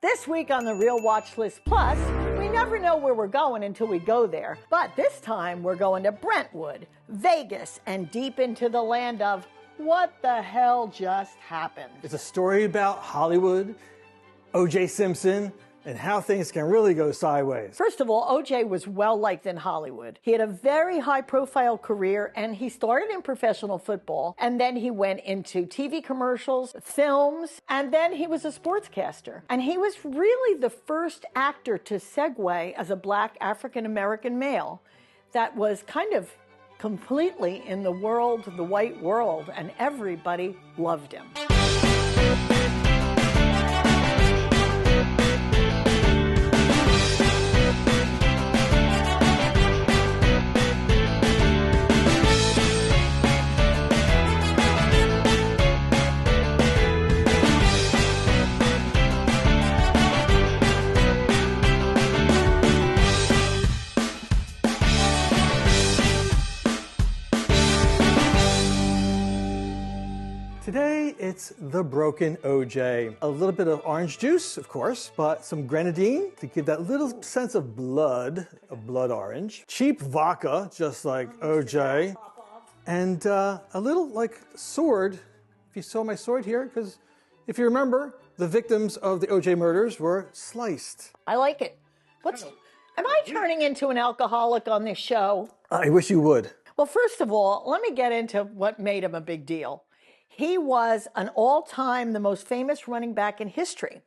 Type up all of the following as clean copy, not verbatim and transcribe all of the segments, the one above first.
This week on the Reel Watchlist Plus, we never know where we're going until we go there. But this time we're going to Brentwood, Vegas, and deep into the land of what the hell just happened. It's a story about Hollywood, O.J. Simpson, and how things can really go sideways. First of all, O.J. was well-liked in Hollywood. He had a very high-profile career, and he started in professional football, and then he went into TV commercials, films, and then he was a sportscaster. And he was really the first actor to segue as a black African-American male that was kind of completely in the world, the white world, and everybody loved him. Today, it's the broken O.J. A little bit of orange juice, of course, but some grenadine to give that little sense of blood orange. Cheap vodka, just like O.J. And a little, like, sword. If you saw my sword here, because if you remember, the victims of the O.J. murders were sliced. I like it. Am I turning into an alcoholic on this show? I wish you would. Well, first of all, let me get into what made him a big deal. He was an all-time, the most famous running back in history.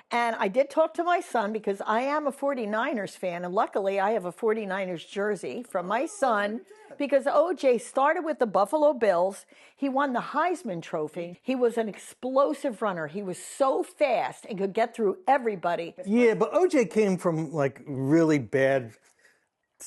And I did talk to my son because I am a 49ers fan, and luckily I have a 49ers jersey from my son because O.J. started with the Buffalo Bills. He won the Heisman Trophy. He was an explosive runner. He was so fast and could get through everybody. Yeah, but O.J. came from, like, really bad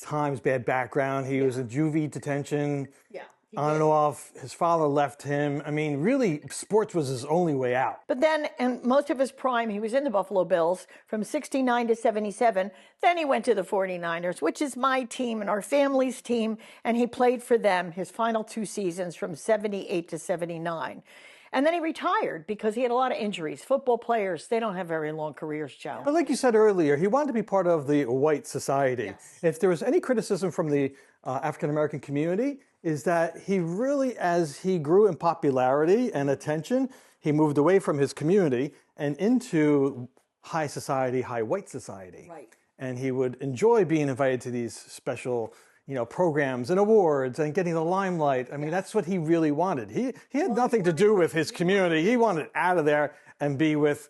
times, bad background. He was in juvie detention. Yeah. On and off. His father left him. I mean, really, sports was his only way out. But then, in most of his prime, he was in the Buffalo Bills from 69 to 77. Then he went to the 49ers, which is my team and our family's team, and he played for them his final 2 seasons from 78 to 79. And then he retired because he had a lot of injuries. Football players, they don't have very long careers, Joe. But like you said earlier, he wanted to be part of the white society. Yes. If there was any criticism from the African-American community, is that he really, as he grew in popularity and attention, he moved away from his community and into high society, high white society. Right. And he would enjoy being invited to these special, programs and awards and getting the limelight. I mean, that's what he really wanted. He had nothing to do with his community. He wanted out of there and be with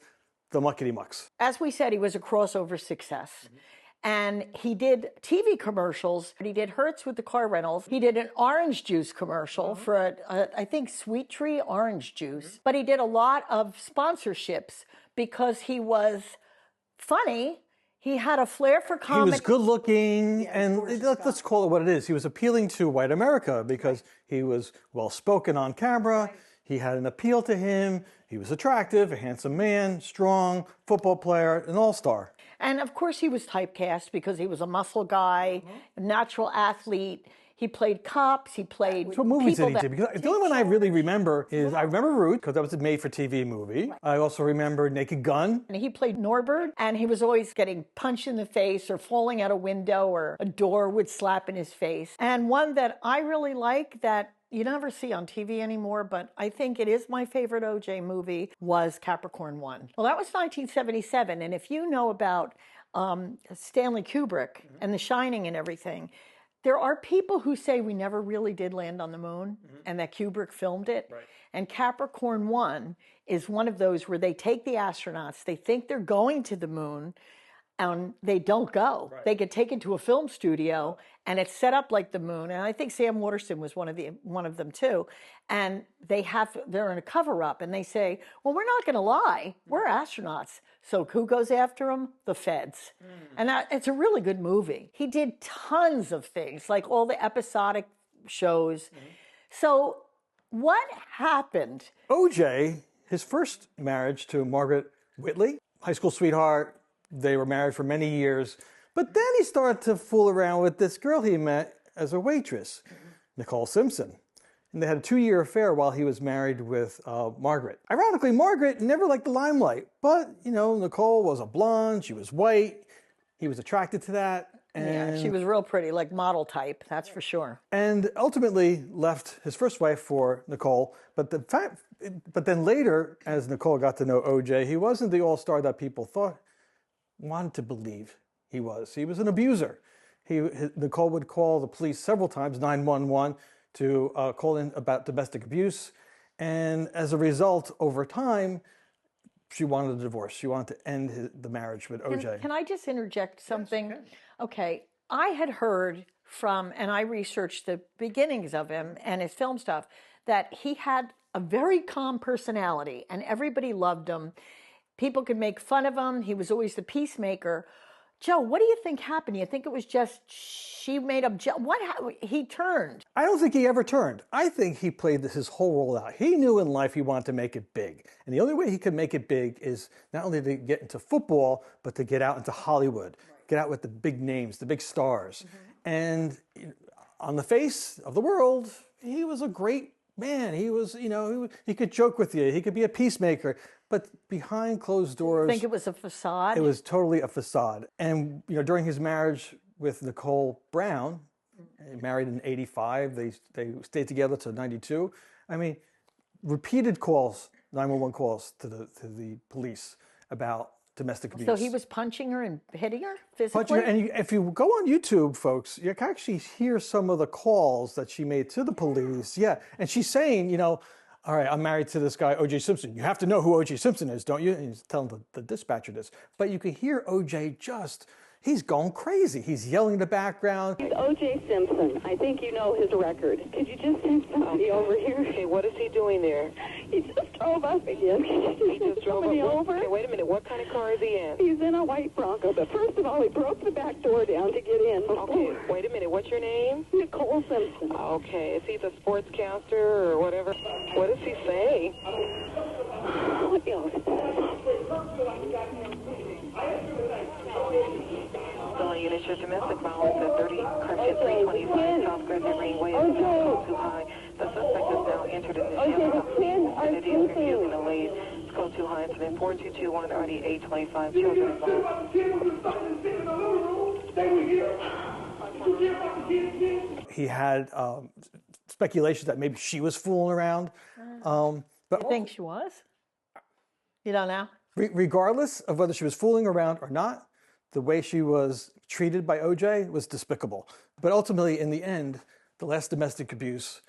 the muckety mucks. As we said, he was a crossover success. Mm-hmm. And he did TV commercials. He did Hertz with the car rentals. He did an orange juice commercial for, I think, Sweet Tree orange juice. But he did a lot of sponsorships because he was funny. He had a flair for comedy. He was good looking, and let's call it what it is. He was appealing to white America because he was well spoken on camera. Right. He had an appeal to him. He was attractive, a handsome man, strong, football player, an all-star. And of course he was typecast because he was a muscle guy, a natural athlete. He played cops, he played what movies did he do? Because the only one I really remember is, I remember Root, because that was a made-for-TV movie. Right. I also remember Naked Gun. And he played Norbert, and he was always getting punched in the face or falling out a window or a door would slap in his face. And one that I really like that you never see on TV anymore, but I think it is my favorite O.J. movie, was Capricorn 1. Well, that was 1977, and if you know about Stanley Kubrick and The Shining and everything, there are people who say we never really did land on the moon and that Kubrick filmed it. Right. And Capricorn 1 is one of those where they take the astronauts, they think they're going to the moon, and they don't go. Right. They get taken to a film studio, and it's set up like the moon. And I think Sam Waterston was one of them too. And they're in a cover-up, and they say, "Well, we're not going to lie. We're astronauts." So who goes after them? The feds. And it's a really good movie. He did tons of things, like all the episodic shows. So what happened? O.J., his first marriage to Margaret Whitley, high school sweetheart. They were married for many years. But then he started to fool around with this girl he met as a waitress, Nicole Simpson. And they had a 2-year affair while he was married with Margaret. Ironically, Margaret never liked the limelight, but, Nicole was a blonde, she was white, he was attracted to that. Yeah, she was real pretty, like model type, that's for sure. And ultimately left his first wife for Nicole. But then later, as Nicole got to know OJ, he wasn't the all-star that people wanted to believe he was. He was an abuser. Nicole would call the police several times, 911, to call in about domestic abuse. And as a result, over time, she wanted a divorce. She wanted to end the marriage with OJ. Can I just interject something? Yes, okay, I had heard from, and I researched the beginnings of him and his film stuff, that he had a very calm personality and everybody loved him. People could make fun of him. He was always the peacemaker. Joe, what do you think happened? You think it was just she made up? He turned? I don't think he ever turned. I think he played his whole role out. He knew in life he wanted to make it big. And the only way he could make it big is not only to get into football, but to get out into Hollywood, get out with the big names, the big stars. And on the face of the world, he was a great man. He was, he could joke with you. He could be a peacemaker. But behind closed doors... You think it was a facade? It was totally a facade. And, during his marriage with Nicole Brown, married in 85, they stayed together till 92. I mean, repeated calls, 911 calls to the police about domestic abuse. So he was punching her and hitting her physically? Punching her, and if you go on YouTube, folks, you can actually hear some of the calls that she made to the police. Yeah, and she's saying, all right, I'm married to this guy, O.J. Simpson. You have to know who O.J. Simpson is, don't you? And he's telling the dispatcher this. But you can hear O.J. he's going crazy. He's yelling in the background. He's O.J. Simpson. I think you know his record. Could you just send somebody over here? Okay, what is he doing there? He just drove up again. He just drove up over. Okay, wait a minute. What kind of car is he in? He's in a white Bronco. But first of all, he broke the back door down to get in. Okay, wait a minute. What's your name? Nicole Simpson. Okay, is he the sportscaster or whatever? What does he say? Units, your domestic violence at 30 Correction 325 South Griffin Greenway is now too high. The suspect is now entered in the shelter and it is refusing to leave. It's code too high. Incident 4221 RD 825 children involved. He had speculation that maybe she was fooling around. But you think she was? You don't know? Regardless of whether she was fooling around or not, the way she was treated by OJ was despicable. But ultimately, in the end, the last domestic abuse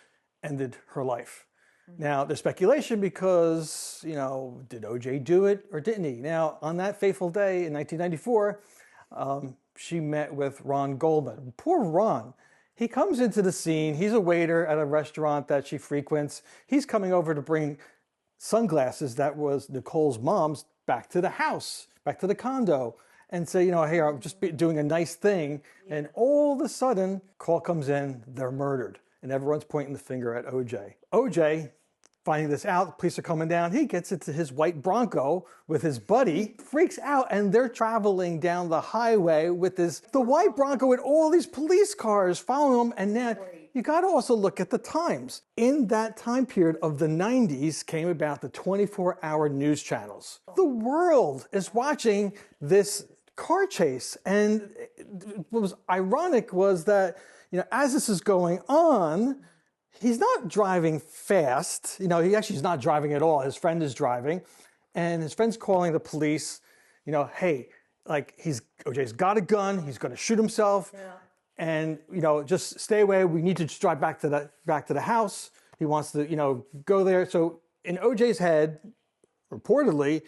ended her life. Now, there's speculation because, did OJ do it or didn't he? Now, on that fateful day in 1994, she met with Ron Goldman. Poor Ron. He comes into the scene. He's a waiter at a restaurant that she frequents. He's coming over to bring sunglasses that was Nicole's mom's back to the house, back to the condo, and say, hey, I'm just doing a nice thing. And all of a sudden, call comes in, they're murdered. And everyone's pointing the finger at OJ. OJ, finding this out, police are coming down. He gets into his white Bronco with his buddy, freaks out, and they're traveling down the highway with the white Bronco with all these police cars following them. And then you got to also look at the times. In that time period of the 90s came about the 24-hour news channels. The world is watching this car chase. And what was ironic was that, as this is going on, he's not driving fast. He actually is not driving at all. His friend is driving. And his friend's calling the police, hey, OJ's got a gun. He's going to shoot himself. Yeah. And, just stay away. We need to just drive back to the house. He wants to, go there. So in OJ's head, reportedly,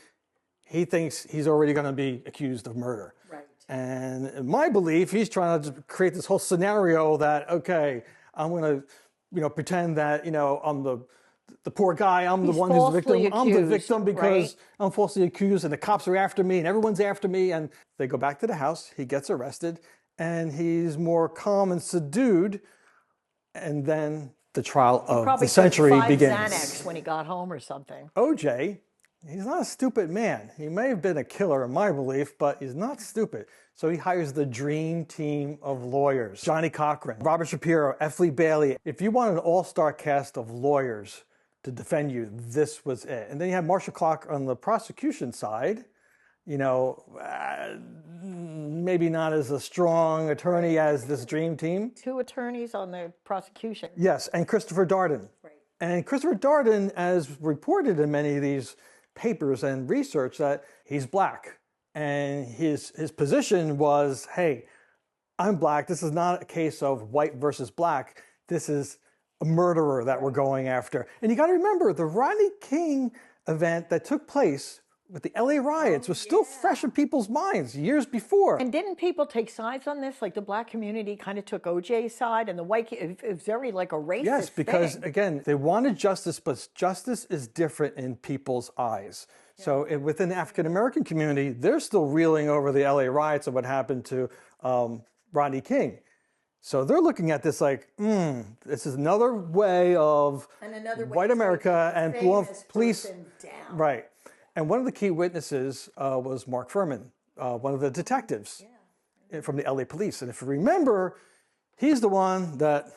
he thinks he's already going to be accused of murder. Right. And in my belief, he's trying to create this whole scenario that, okay, I'm going to, pretend that, I'm the poor guy. I'm the one who's the victim. Accused, I'm the victim because right? I'm falsely accused and the cops are after me and everyone's after me. And they go back to the house. He gets arrested and he's more calm and subdued. And then the trial of the century begins. Xanax when he got home or something. OJ He's not a stupid man. He may have been a killer in my belief, but he's not stupid. So he hires the dream team of lawyers. Johnny Cochran, Robert Shapiro, F. Lee Bailey. If you want an all-star cast of lawyers to defend you, this was it. And then you have Marcia Clark on the prosecution side. You know, maybe not as a strong attorney as this dream team. 2 attorneys on the prosecution. Yes, and Christopher Darden. Right. And Christopher Darden, as reported in many of these papers and research, that he's black. And his position was, hey, I'm black. This is not a case of white versus black. This is a murderer that we're going after. And you got to remember, the Rodney King event that took place with the LA riots was still fresh in people's minds years before. And didn't people take sides on this? Like the black community kind of took OJ's side, and the white, it was very like a racist Yes, because thing. again, they wanted justice, but justice is different in people's eyes. So within the African American community, they're still reeling over the LA riots and what happened to Rodney King. So they're looking at this like, this is another way of white America and police. Right. And one of the key witnesses was Mark Furman, one of the detectives from the LA police. And if you remember, he's the one that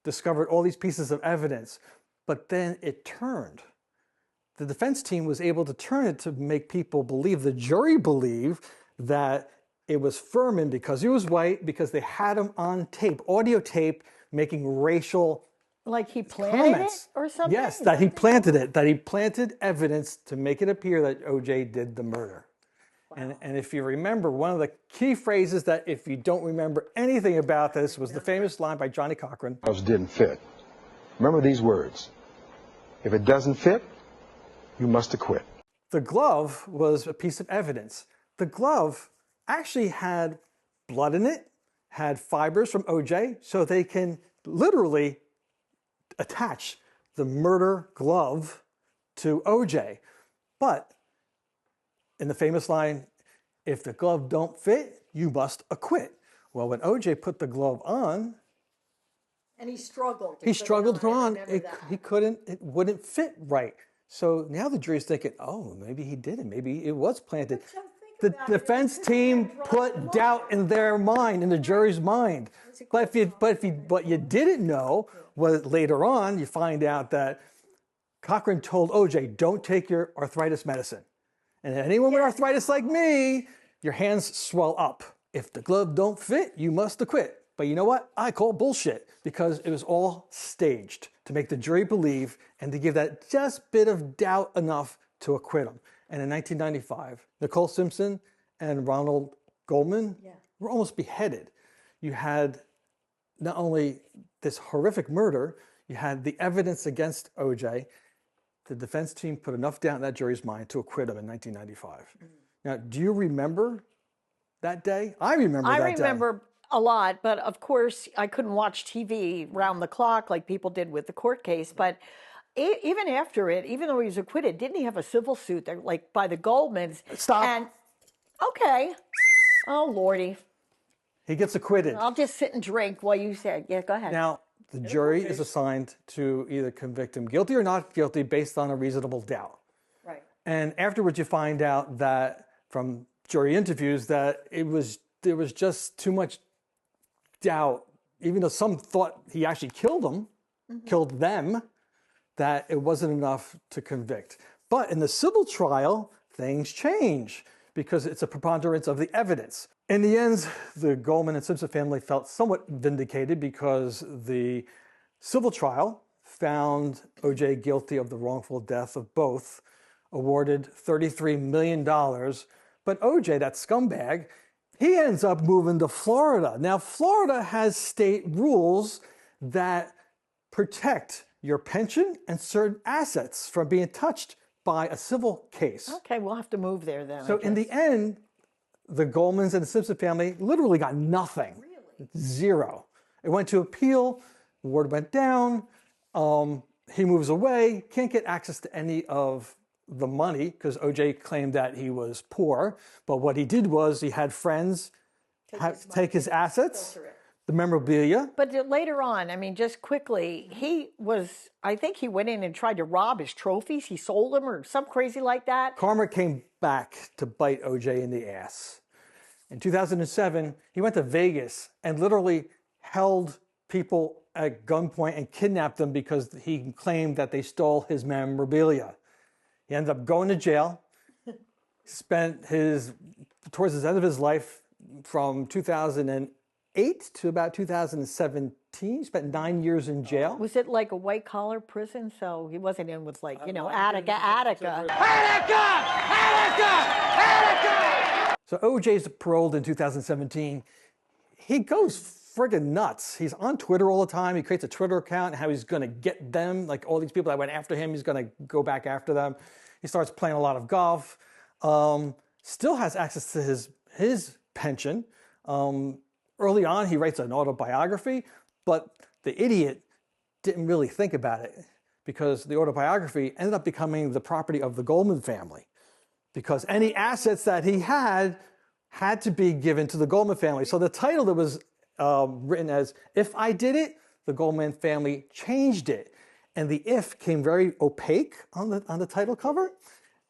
discovered all these pieces of evidence, but then it turned. The defense team was able to turn it to make people believe, the jury believe, that it was Furman because he was white, because they had him on tape, audio tape, making racial like he planted comments. It or something? Yes, that he planted it, that he planted evidence to make it appear that OJ did the murder. Wow. And if you remember, one of the key phrases that if you don't remember anything about this was the famous line by Johnny Cochran. Gloves didn't fit. Remember these words. If it doesn't fit, you must acquit. The glove was a piece of evidence. The glove actually had blood in it, had fibers from OJ, so they can literally attach the murder glove to OJ. But in the famous line, if the glove don't fit, you must acquit. Well, when OJ put the glove on, and he struggled. He struggled on. He couldn't, it wouldn't fit right. So now the jury's thinking, oh, maybe he didn't. Maybe it was planted. The defense team put doubt in their mind, in the jury's mind. But what you didn't know was later on, you find out that Cochran told OJ, don't take your arthritis medicine. And anyone with arthritis like me, your hands swell up. If the glove don't fit, you must acquit. But you know what? I call bullshit, because it was all staged to make the jury believe and to give that just bit of doubt enough to acquit him. And in 1995, Nicole Simpson and Ronald Goldman were almost beheaded. You had not only this horrific murder, you had the evidence against OJ. The defense team put enough doubt in that jury's mind to acquit him in 1995. Now, do you remember that day? I remember that day. I remember a lot, but of course, I couldn't watch TV round the clock like people did with the court case. But even after it, even though he was acquitted, didn't he have a civil suit there, like by the Goldmans? Stop. And okay, oh Lordy, he gets acquitted. I'll just sit and drink while you say, yeah, go ahead. Now, the jury is assigned to either convict him guilty or not guilty based on a reasonable doubt. Right. And afterwards, you find out that from jury interviews that there was just too much doubt, even though some thought he actually killed them, killed them, that it wasn't enough to convict. But in the civil trial, things change because it's a preponderance of the evidence. In the end, the Goldman and Simpson family felt somewhat vindicated because the civil trial found OJ guilty of the wrongful death of both, awarded $33 million. But OJ, that scumbag, he ends up moving to Florida. Now, Florida has state rules that protect your pension and certain assets from being touched by a civil case. Okay, we'll have to move there then. So in the end, the Goldmans and the Simpson family literally got nothing. Really? Zero. It went to appeal, the word went down, he moves away, can't get access to any of the money because OJ claimed that he was poor. But what he did was he had friends take his assets, the memorabilia. But later on, I mean, just quickly, I think he went in and tried to rob his trophies. He sold them or something crazy like that. Karma came back to bite OJ in the ass. In 2007, he went to Vegas and literally held people at gunpoint and kidnapped them because he claimed that they stole his memorabilia. He ended up going to jail, spent towards the end of his life from 2008 to about 2017, he spent 9 years in jail. Was it like a white-collar prison? So he wasn't in with like, Attica. So OJ's paroled in 2017. He goes friggin' nuts. He's on Twitter all the time. He creates a Twitter account, how he's going to get them, like all these people that went after him, he's going to go back after them. He starts playing a lot of golf. Still has access to his pension. Early on, he writes an autobiography, but the idiot didn't really think about it because the autobiography ended up becoming the property of the Goldman family, because any assets that he had to be given to the Goldman family. So the title that was written as "If I Did It," the Goldman family changed it, and the "if" came very opaque on the title cover.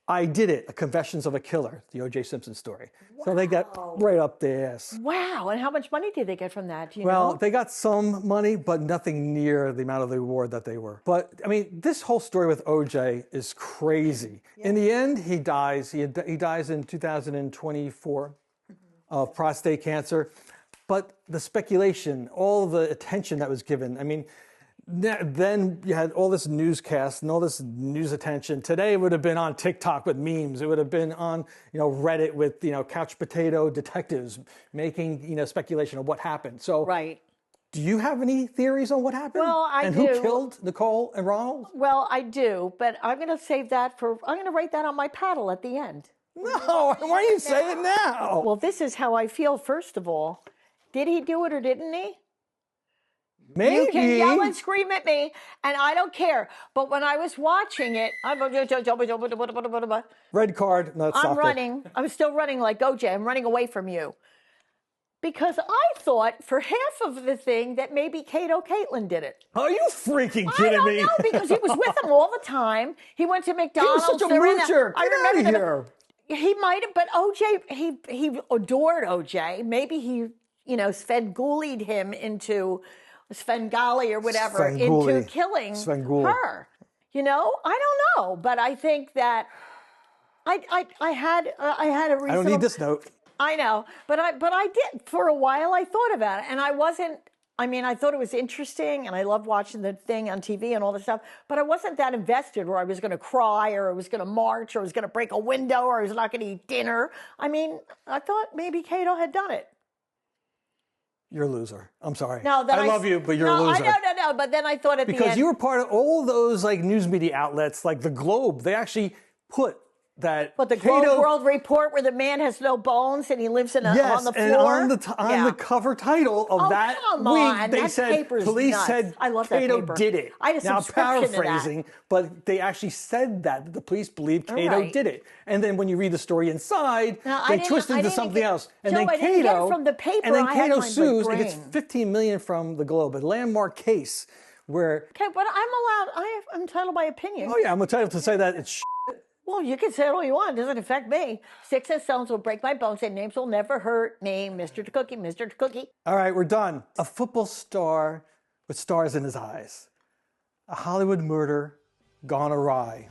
I Did It, A Confessions of a Killer, the O.J. Simpson story. Wow. So they got right up their ass. Wow, and how much money did they get from that? Do you know? Well, they got some money, but nothing near the amount of the reward that they were. But, I mean, this whole story with O.J. is crazy. Yeah. In the end, he dies. He dies in 2024 of prostate cancer. But the speculation, all the attention that was given, I mean, then you had all this newscast and all this news attention. Today it would have been on TikTok with memes. It would have been on, Reddit with, couch potato detectives making, speculation of what happened. So, right. Do you have any theories on what happened? Well, I do. And who killed Nicole and Ronald? Well, I do, but I'm going to save that I'm going to write that on my paddle at the end. No, why do you say it now? Well, this is how I feel, first of all. Did he do it or didn't he? Maybe. You can yell and scream at me, and I don't care. But when I was watching it, red card. No, I'm running. I'm still running like OJ. I'm running away from you. Because I thought for half of the thing that maybe Kato Caitlin did it. Are you freaking kidding me? I don't know, because he was with them all the time. He went to McDonald's. He was such a moocher. Get out of here. He might have, but OJ, he adored OJ. Maybe he, Svengoolied him into Svengali or whatever into killing her. I don't know, but I think that I had a reasonable. I don't need this note. I know, but I did for a while. I thought about it, and I wasn't. I mean, I thought it was interesting, and I loved watching the thing on TV and all this stuff. But I wasn't that invested, where I was going to cry, or I was going to march, or I was going to break a window, or I was not going to eat dinner. I mean, I thought maybe Kato had done it. You're a loser. I'm sorry. No, I love you, but you're a loser. No. But then I thought at the end, because you were part of all those news media outlets, like the Globe. They actually put that. But the Globe World Report, where the man has no bones and he lives on the floor. And on the cover title of that week, they said police said Kato did it. I had a now subscription paraphrasing, but they actually said that the police believed Kato did it. And then when you read the story inside, they twist into something else. And then Kato from the paper. And then Kato sues and gets $15 million from the Globe, a landmark case where. Okay, but I'm entitled by opinion. Oh yeah, I'm entitled to say that it's. Well, you can say it all you want. It doesn't affect me. Sticks and stones will break my bones, and names will never hurt me. Mr. Cookie, Mr. Cookie. All right, we're done. A football star with stars in his eyes. A Hollywood murder gone awry.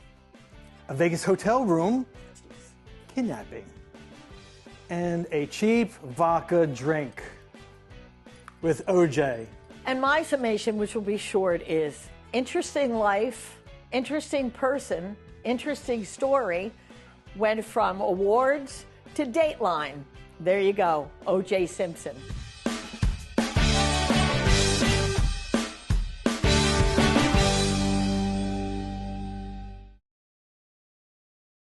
A Vegas hotel room kidnapping. And a cheap vodka drink with OJ. And my summation, which will be short, is interesting life, interesting person, interesting story, went from awards to Dateline. There you go, O.J. Simpson.